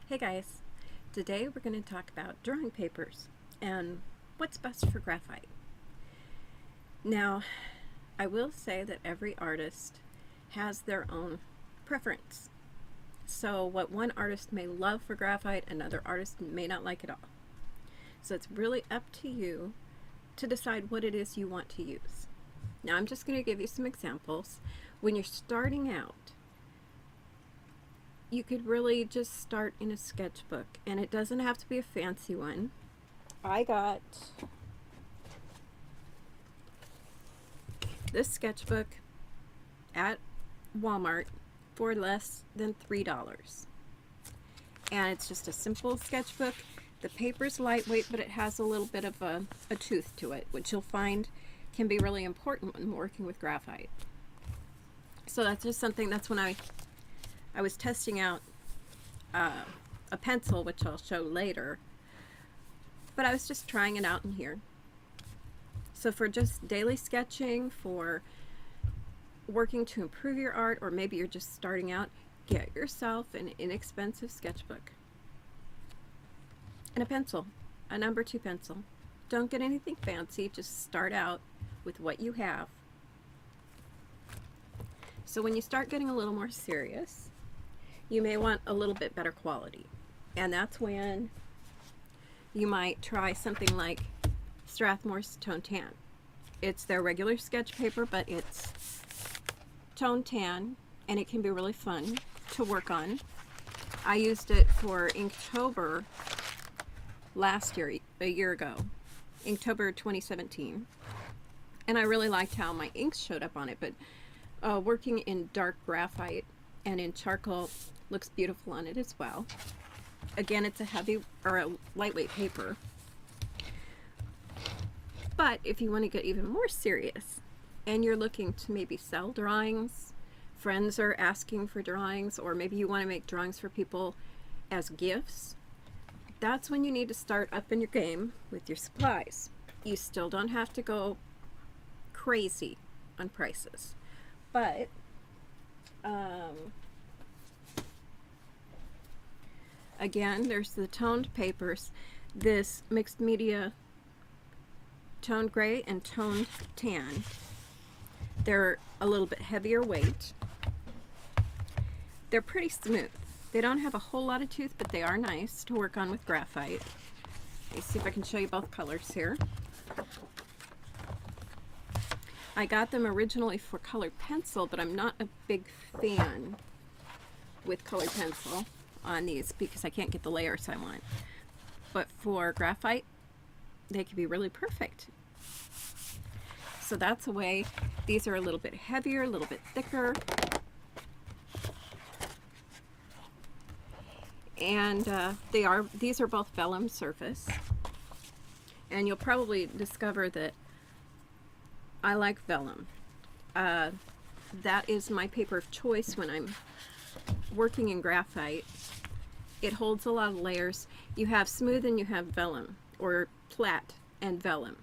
Hey guys, today we're going to talk about drawing papers and what's best for graphite. Now, I will say that every artist has their own preference. So what one artist may love for graphite, another artist may not like at all. So it's really up to you to decide what it is you want to use. Now I'm just going to give you some examples. When you're starting out, you could really just start in a sketchbook, and it doesn't have to be a fancy one. I got this sketchbook at Walmart for less than $3. And it's just a simple sketchbook. The paper's lightweight, but it has a little bit of a tooth to it, which you'll find can be really important when working with graphite. So that's just something, that's when I was testing out a pencil, which I'll show later, but I was just trying it out in here. So for just daily sketching, for working to improve your art, or maybe you're just starting out, get yourself an inexpensive sketchbook and a pencil, a number 2 pencil. Don't get anything fancy, just start out with what you have. So when you start getting a little more serious, you may want a little bit better quality, and that's when you might try something like Strathmore's Tone Tan. It's their regular sketch paper, but it's tone tan, and it can be really fun to work on. I used it for Inktober last year, a year ago, Inktober 2017, and I really liked how my inks showed up on it. But working in dark graphite and in charcoal looks beautiful on it as well. Again, it's a heavy or a lightweight paper. But if you want to get even more serious and you're looking to maybe sell drawings, friends are asking for drawings, or maybe you want to make drawings for people as gifts, that's when you need to start up in your game with your supplies. You still don't have to go crazy on prices, but again, there's the toned papers, this mixed media toned gray and toned tan. They're a little bit heavier weight. They're pretty smooth. They don't have a whole lot of tooth, but they are nice to work on with graphite. Let's see if I can show you both colors here. I got them originally for colored pencil, but I'm not a big fan with colored pencil on these because I can't get the layers I want. But for graphite, they can be really perfect. So that's a way. These are a little bit heavier, a little bit thicker. And these are both vellum surface. And you'll probably discover that I like vellum. That is my paper of choice when I'm working in graphite. It holds a lot of layers. You have smooth and you have vellum, or plat and vellum.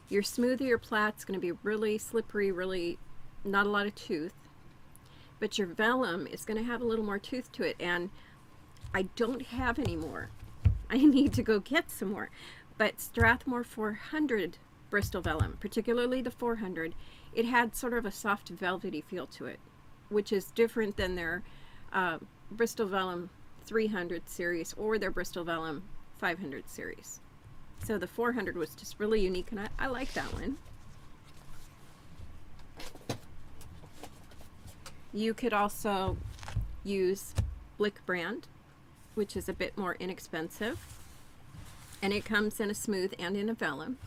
Your smooth or your plat's going to be really slippery, really not a lot of tooth, but your vellum is going to have a little more tooth to it, and I don't have any more. I need to go get some more. But Strathmore 400 Bristol Vellum, particularly the 400, it had sort of a soft velvety feel to it, which is different than their Bristol Vellum 300 series or their Bristol Vellum 500 series. So the 400 was just really unique, and I like that one. You could also use Blick brand, which is a bit more inexpensive, and it comes in a smooth and in a vellum.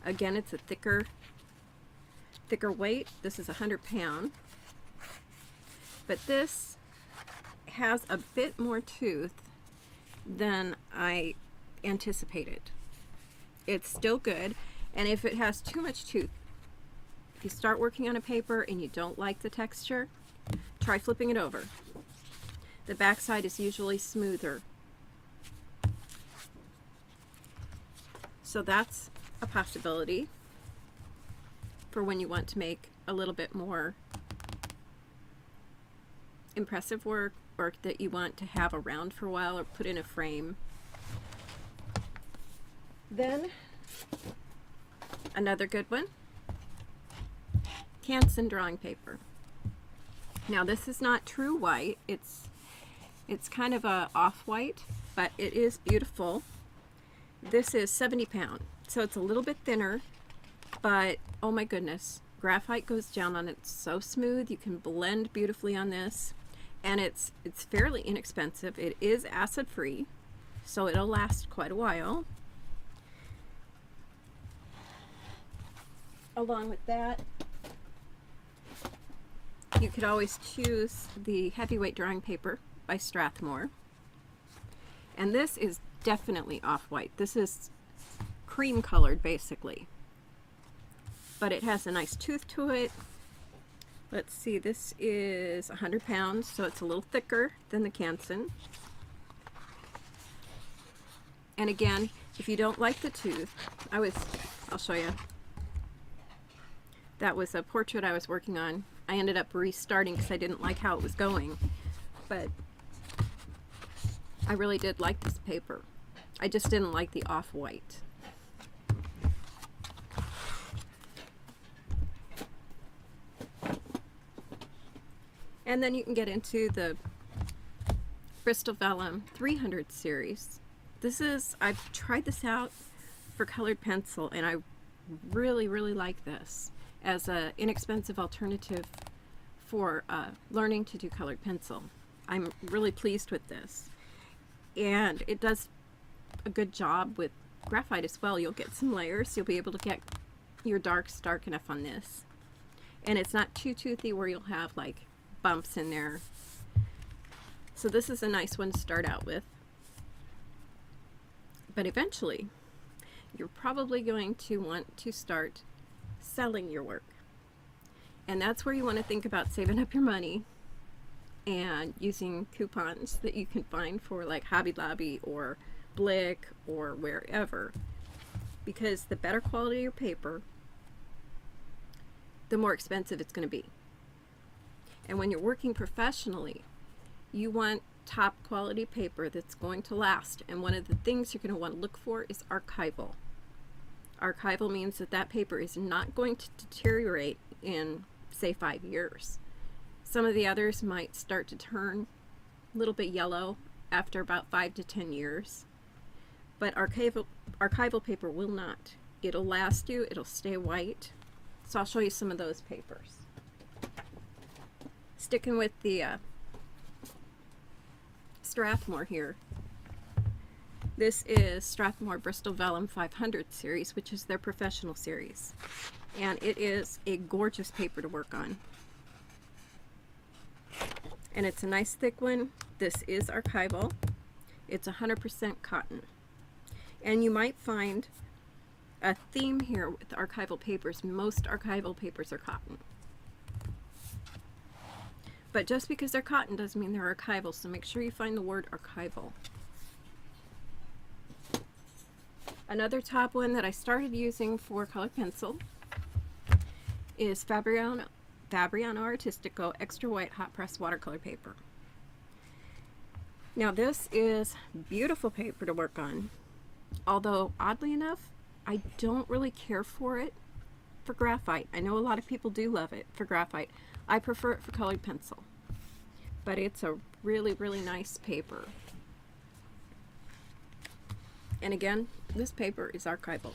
Again, it's a thicker weight. This is 100 pound, but this has a bit more tooth than I anticipated. It's still good, and if it has too much tooth, if you start working on a paper and you don't like the texture, try flipping it over. The backside is usually smoother. So that's a possibility for when you want to make a little bit more impressive work, artwork that you want to have around for a while or put in a frame. Then another good one, Cant Send drawing paper. Now this is not true white, it's kind of a off-white, but it is beautiful. This is 70 pound, so it's a little bit thinner, but oh my goodness, graphite goes down on it so smooth. You can blend beautifully on this, and it's fairly inexpensive. It is acid free, so it'll last quite a while. Along with that, you could always choose the heavyweight drawing paper by Strathmore, and this is definitely off-white. This is cream colored basically, but it has a nice tooth to it. Let's see, this is 100 pounds, so it's a little thicker than the Cant Send. And again, if you don't like the tooth, I'll show you. That was a portrait I was working on. I ended up restarting because I didn't like how it was going, but I really did like this paper. I just didn't like the off-white. And then you can get into the Bristol Vellum 300 series. I've tried this out for colored pencil, and I really like this as an inexpensive alternative for learning to do colored pencil. I'm really pleased with this, and it does a good job with graphite as well. You'll get some layers. You'll be able to get your darks dark enough on this, and it's not too toothy where you'll have like bumps in there. So this is a nice one to start out with, but eventually you're probably going to want to start selling your work, and that's where you want to think about saving up your money and using coupons that you can find for like Hobby Lobby or Blick or wherever, because the better quality your paper, the more expensive it's going to be. And when you're working professionally, you want top quality paper that's going to last, and one of the things you're going to want to look for is archival. Archival means that that paper is not going to deteriorate in, say, 5 years. Some of the others might start to turn a little bit yellow after about 5 to 10 years, but archival paper will not. It'll last you, it'll stay white. So I'll show you some of those papers. Sticking with the Strathmore here. This is Strathmore Bristol Vellum 500 series, which is their professional series. And it is a gorgeous paper to work on. And it's a nice thick one. This is archival. It's 100% cotton. And you might find a theme here with archival papers. Most archival papers are cotton. But just because they're cotton doesn't mean they're archival, so make sure you find the word archival. Another top one that I started using for colored pencil is Fabriano Artistico Extra White Hot Press Watercolor Paper. Now this is beautiful paper to work on, although oddly enough, I don't really care for it for graphite. I know a lot of people do love it for graphite. I prefer it for colored pencil, but it's a really nice paper. And again, this paper is archival.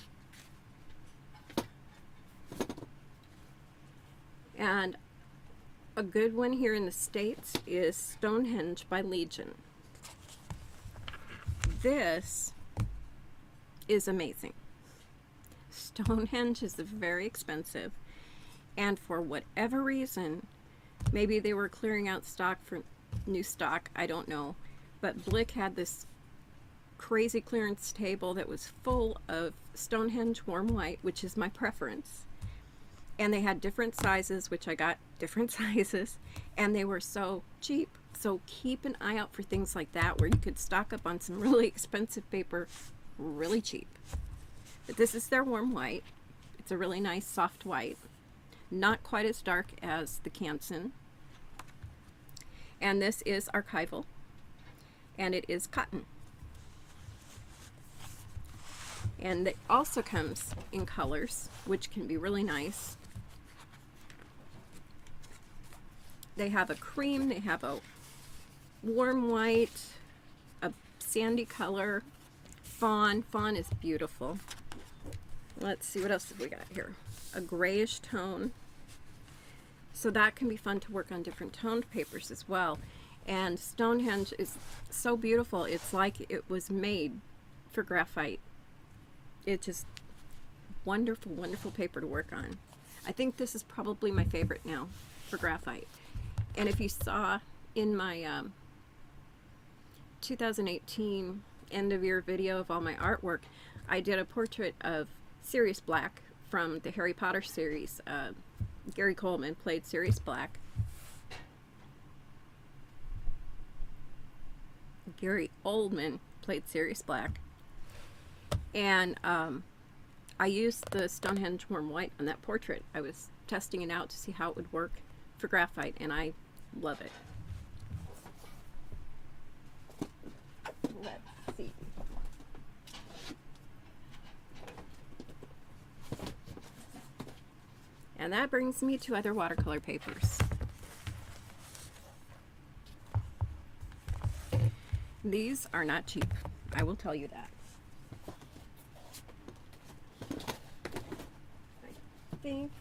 And a good one here in the States is Stonehenge by Legion. This is amazing. Stonehenge is very expensive, and for whatever reason, maybe they were clearing out stock for new stock, I don't know, but Blick had this crazy clearance table that was full of Stonehenge warm white, which is my preference, and they had different sizes, which I got different sizes, and they were so cheap. So keep an eye out for things like that where you could stock up on some really expensive paper really cheap. But this is their warm white. It's a really nice soft white, not quite as dark as the Cant Send. And this is archival, and it is cotton. And it also comes in colors, which can be really nice. They have a cream, they have a warm white, a sandy color, fawn. Fawn is beautiful. Let's see, what else have we got here? A grayish tone. So that can be fun to work on different toned papers as well. And Stonehenge is so beautiful. It's like it was made for graphite. It's just wonderful, wonderful paper to work on. I think this is probably my favorite now for graphite. And if you saw in my 2018 end of year video of all my artwork, I did a portrait of Sirius Black from the Harry Potter series. Gary Coleman played Sirius Black. Gary Oldman played Sirius Black. And I used the Stonehenge warm white on that portrait. I was testing it out to see how it would work for graphite, and I love it. Let's see. And that brings me to other watercolor papers. These are not cheap, I will tell you that. I think,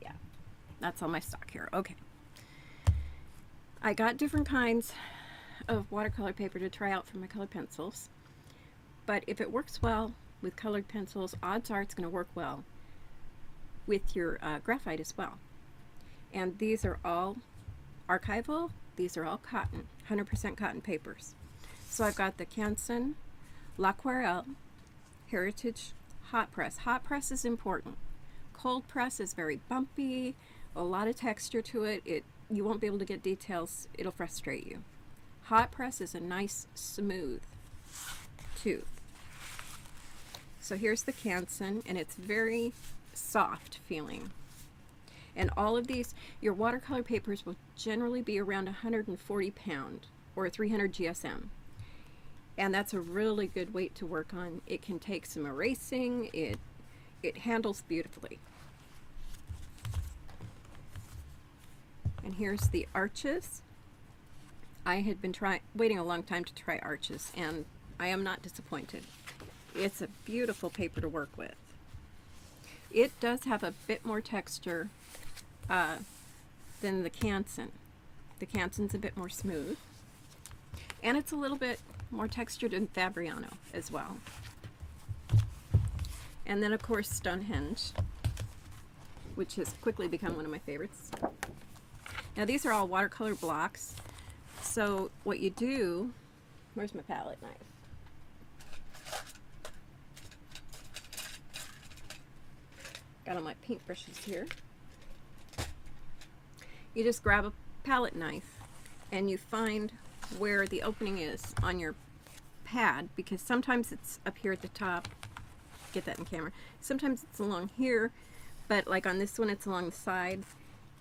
yeah, that's all my stock here. Okay. I got different kinds of watercolor paper to try out for my colored pencils, but if it works well with colored pencils, odds are it's going to work well with your graphite as well. And these are all archival. These are all cotton, 100% cotton papers. So I've got the Cant Send, L'Aquarelle, Heritage Hot Press. Hot press is important. Cold press is very bumpy, a lot of texture to it. You won't be able to get details. It'll frustrate you. Hot press is a nice, smooth tooth. So here's the Cant Send, and it's very soft feeling. And all of these, your watercolor papers will generally be around 140 pound or 300 GSM. And that's a really good weight to work on. It can take some erasing. It handles beautifully. And here's the arches. I had been waiting a long time to try arches, and I am not disappointed. It's a beautiful paper to work with. It does have a bit more texture than the Cant Send. The Cant Send's a bit more smooth, and it's a little bit more textured than Fabriano as well. And then of course Stonehenge, which has quickly become one of my favorites. Now these are all watercolor blocks. So what you do, where's my palette knife? Got all my paintbrushes here. You just grab a palette knife and you find where the opening is on your pad, because sometimes it's up here at the top. Get that in camera. Sometimes it's along here, but like on this one it's along the side.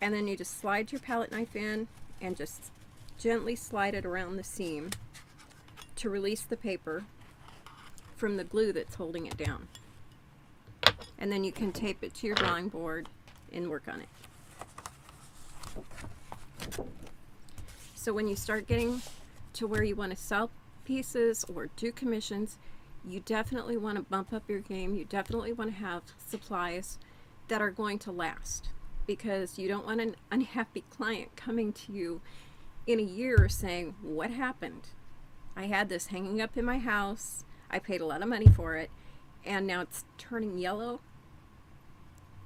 And then you just slide your palette knife in and just gently slide it around the seam to release the paper from the glue that's holding it down. And then you can tape it to your drawing board and work on it. So when you start getting to where you want to sell pieces or do commissions, you definitely want to bump up your game. You definitely want to have supplies that are going to last, because you don't want an unhappy client coming to you in a year saying, what happened? I had this hanging up in my house, I paid a lot of money for it, and now it's turning yellow.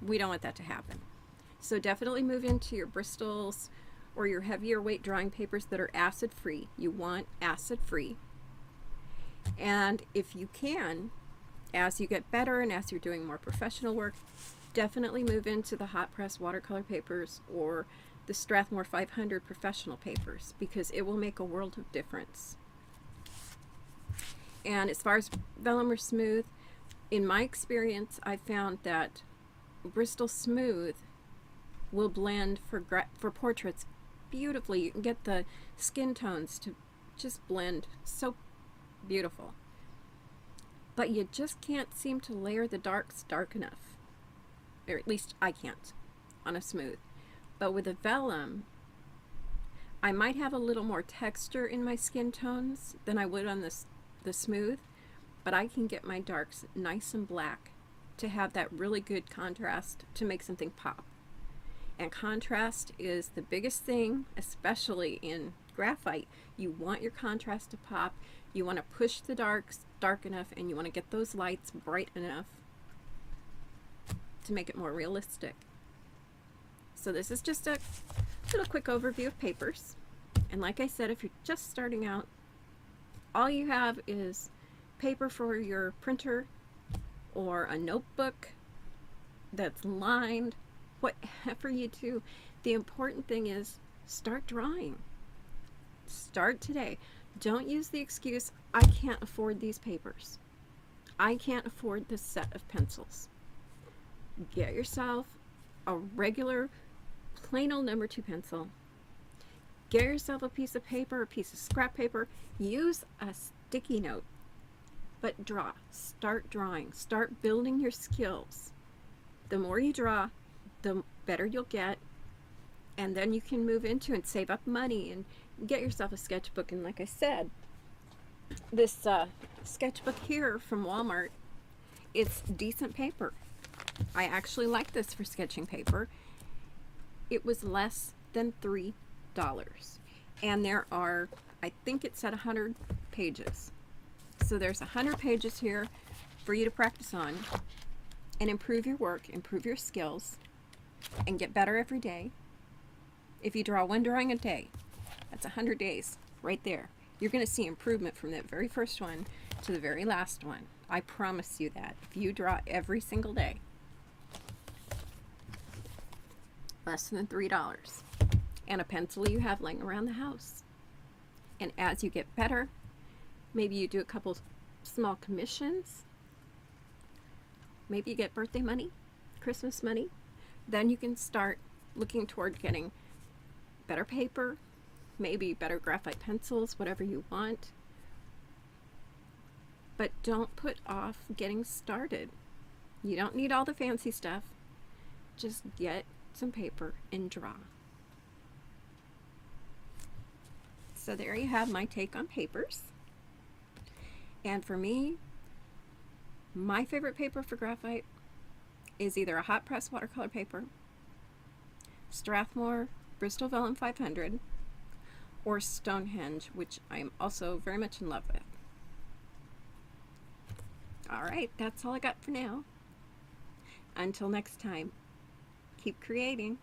We don't want that to happen. So definitely move into your Bristols or your heavier weight drawing papers that are acid free. You want acid free. And if you can, as you get better and as you're doing more professional work, definitely move into the hot press watercolor papers or the Strathmore 500 professional papers, because it will make a world of difference. And as far as vellum or smooth, in my experience, I found that Bristol Smooth will blend for portraits beautifully. You can get the skin tones to just blend so beautiful. But you just can't seem to layer the darks dark enough. Or at least I can't on a smooth. But with a vellum, I might have a little more texture in my skin tones than I would on the smooth, but I can get my darks nice and black to have that really good contrast to make something pop. And contrast is the biggest thing, especially in graphite. You want your contrast to pop. You want to push the darks dark enough, and you want to get those lights bright enough to make it more realistic. So this is just a little quick overview of papers. And like I said, if you're just starting out, all you have is paper for your printer or a notebook that's lined, whatever you do. The important thing is start drawing. Start today. Don't use the excuse, I can't afford these papers. I can't afford this set of pencils. Get yourself a regular plain old number 2 pencil. Get yourself a piece of paper, a piece of scrap paper. Use a sticky note. But draw. Start drawing. Start building your skills. The more you draw, the better you'll get. And then you can move into and save up money and get yourself a sketchbook. And like I said, this sketchbook here from Walmart, it's decent paper. I actually like this for sketching paper. It was less than $3. And there are, I think it said 100 pages. So there's 100 pages here for you to practice on and improve your work, improve your skills, and get better every day. If you draw one drawing a day, that's 100 days right there. You're going to see improvement from that very first one to the very last one. I promise you that. If you draw every single day, less than $3. And a pencil you have laying around the house. And as you get better, maybe you do a couple small commissions. Maybe you get birthday money, Christmas money. Then you can start looking toward getting better paper, maybe better graphite pencils, whatever you want. But don't put off getting started. You don't need all the fancy stuff. Just get some paper and draw. So there you have my take on papers. And for me, my favorite paper for graphite is either a hot press watercolor paper, Strathmore Bristol Vellum 500, or Stonehenge, which I'm also very much in love with. Alright, that's all I got for now. Until next time, keep creating.